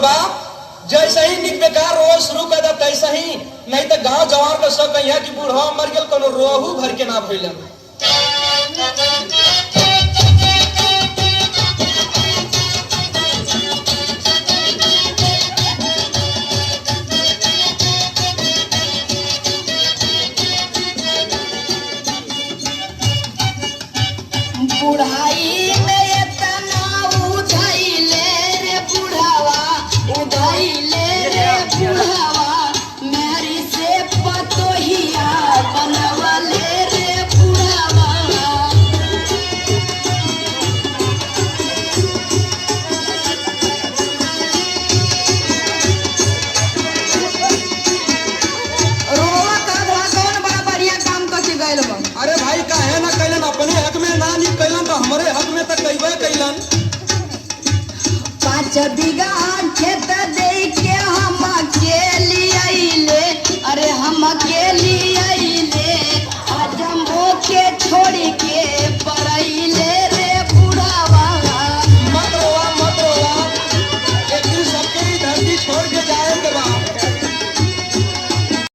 बा जैसे ही निक बेकार रोज शुरू कर दे तैसे ही, नहीं तो गांव जवार के सब कहिया कि बूढ़ा मर गेल कोनो रोहू भर के ना भइलन। बुढ़ाई में इतना उधैले रे बुढ़ावा, उधैले रे बुढ़ावा, मेरी से पतोहिया बनवले रे बुढ़ावा। रोवा का कौन बड़ा बढ़िया काम करके गइल बा। अरे भाई काहे ना कैलन, अपने हक में ना नहीं कैलन तो हमारे हक में तो कैबे कैलन। 5 बीघा खेत दे के हम के लिए अरे हम